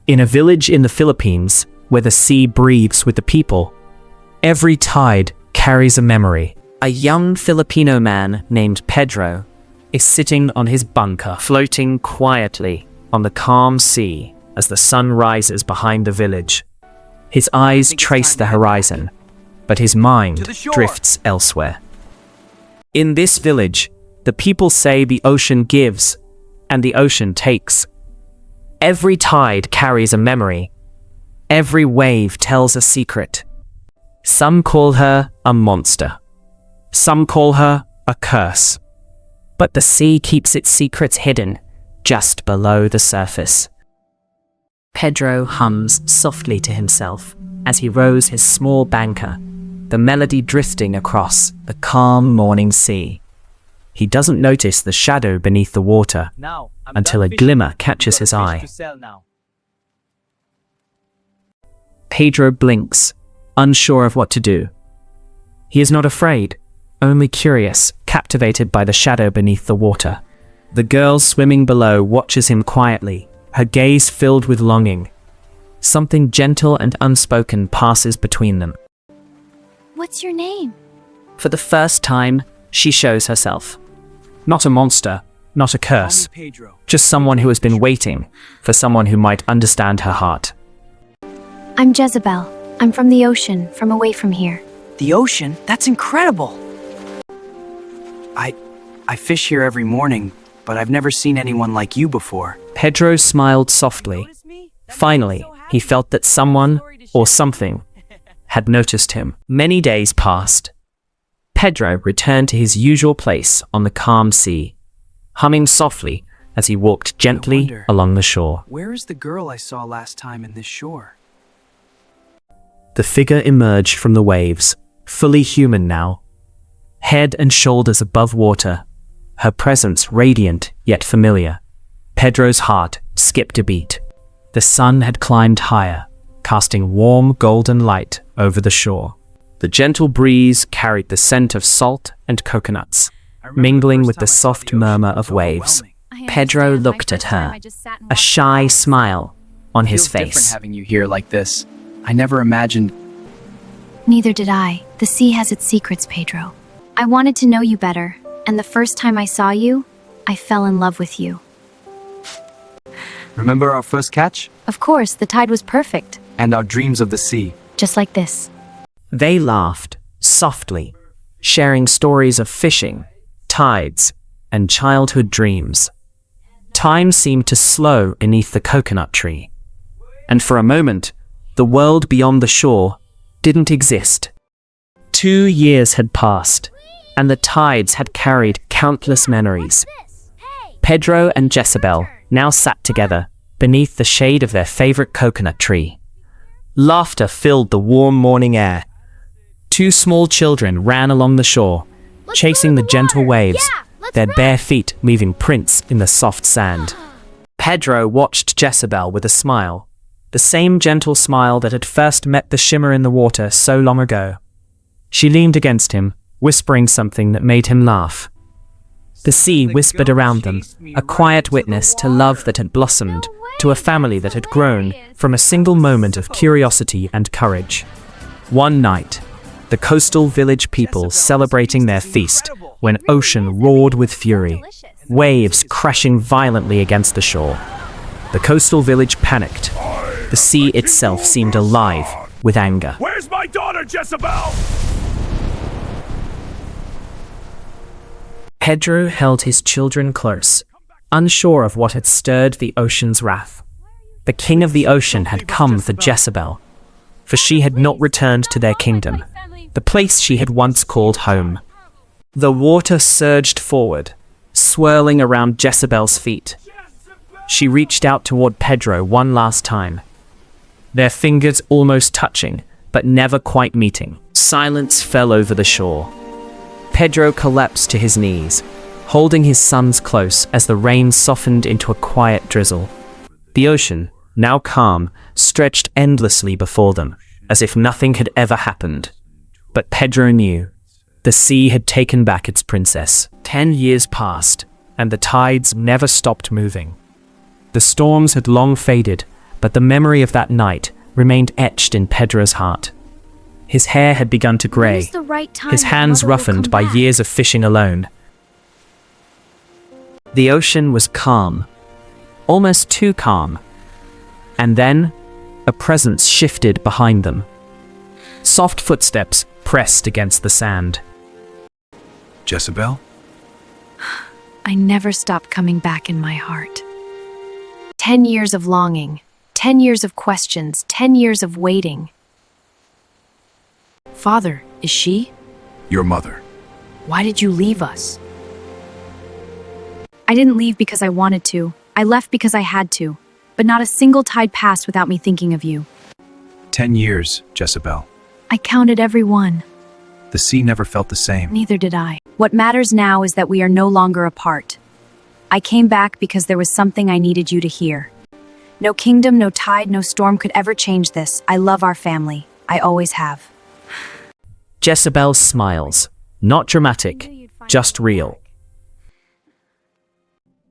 In a village in the Philippines, where the sea breathes with the people, every tide carries a memory. A young Filipino man named Pedro is sitting on his bunker, floating quietly on the calm sea as the sun rises behind the village. His eyes trace the horizon, but his mind drifts elsewhere. In this village, the people say the ocean gives and the ocean takes. Every tide carries a memory. Every wave tells a secret. Some call her a monster. Some call her a curse. But the sea keeps its secrets hidden, just below the surface. Pedro hums softly to himself as he rows his small banker, the melody drifting across the calm morning sea. He doesn't notice the shadow beneath the water until a glimmer catches his eye. Pedro blinks, unsure of what to do. He is not afraid, only curious, captivated by the shadow beneath the water. The girl swimming below watches him quietly, her gaze filled with longing. Something gentle and unspoken passes between them. What's your name? For the first time, she shows herself. Not a monster, not a curse, just someone who has been waiting for someone who might understand her heart. I'm Dyesebel. I'm from the ocean, from away from here. The ocean? That's incredible! I fish here every morning, but I've never seen anyone like you before. Pedro smiled softly. Finally, he felt that someone, or something, had noticed him. Many days passed. Pedro returned to his usual place on the calm sea, humming softly as he walked gently along the shore. Where is the girl I saw last time in this shore? The figure emerged from the waves, fully human now, head and shoulders above water, her presence radiant yet familiar. Pedro's heart skipped a beat. The sun had climbed higher, casting warm golden light over the shore. The gentle breeze carried the scent of salt and coconuts, mingling with the soft murmur of waves. Pedro looked at her, a shy smile on his face. Different having you here like this. I never imagined. Neither did I. The sea has its secrets, Pedro. I wanted to know you better, and the first time I saw you, I fell in love with you. Remember our first catch? Of course, the tide was perfect. And our dreams of the sea. Just like this. They laughed, softly, sharing stories of fishing, tides, and childhood dreams. Time seemed to slow beneath the coconut tree. And for a moment, the world beyond the shore didn't exist. 2 years had passed, and the tides had carried countless memories. Pedro and Dyesebel now sat together beneath the shade of their favorite coconut tree. Laughter filled the warm morning air. 2 small children ran along the shore, chasing the gentle waves, their bare feet leaving prints in the soft sand. Pedro watched Dyesebel with a smile, the same gentle smile that had first met the shimmer in the water so long ago. She leaned against him, whispering something that made him laugh. The sea whispered around them, a quiet witness to love that had blossomed, to a family that had grown from a single moment of curiosity and courage. One night, the coastal village people celebrating their feast when ocean roared with fury, waves crashing violently against the shore. The coastal village panicked. The sea itself seemed alive with anger. Where's my daughter, Dyesebel? Pedro held his children close, unsure of what had stirred the ocean's wrath. The king of the ocean had come for Dyesebel, for she had not returned to their kingdom, the place she had once called home. The water surged forward, swirling around Dyesebel's feet. She reached out toward Pedro one last time, their fingers almost touching, but never quite meeting. Silence fell over the shore. Pedro collapsed to his knees, holding his sons close as the rain softened into a quiet drizzle. The ocean, now calm, stretched endlessly before them, as if nothing had ever happened. But Pedro knew. The sea had taken back its princess. 10 years passed, and the tides never stopped moving. The storms had long faded, but the memory of that night remained etched in Pedro's heart. His hair had begun to grey, When's the right time his that hands Mother will roughened come by back? years of fishing alone. The ocean was calm, almost too calm. And then, a presence shifted behind them. Soft footsteps pressed against the sand. Dyesebel? I never stopped coming back in my heart. 10 years of longing, 10 years of questions, 10 years of waiting. Father, is she? Your mother. Why did you leave us? I didn't leave because I wanted to. I left because I had to. But not a single tide passed without me thinking of you. 10 years, Dyesebel. I counted every one. The sea never felt the same. Neither did I. What matters now is that we are no longer apart. I came back because there was something I needed you to hear. No kingdom, no tide, no storm could ever change this. I love our family. I always have. Dyesebel smiles, not dramatic, just real.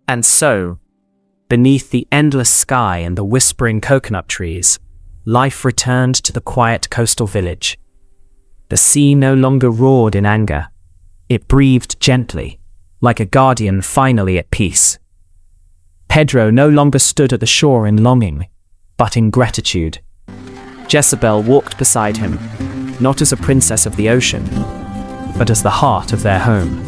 And so, beneath the endless sky and the whispering coconut trees, life returned to the quiet coastal village. The sea no longer roared in anger. It breathed gently, like a guardian finally at peace. Pedro no longer stood at the shore in longing, but in gratitude. Dyesebel walked beside him, not as a princess of the ocean, but as the heart of their home.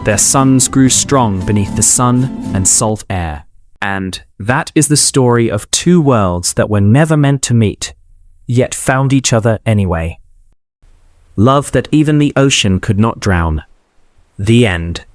Their sons grew strong beneath the sun and salt air. And that is the story of two worlds that were never meant to meet, yet found each other anyway. Love that even the ocean could not drown. The end.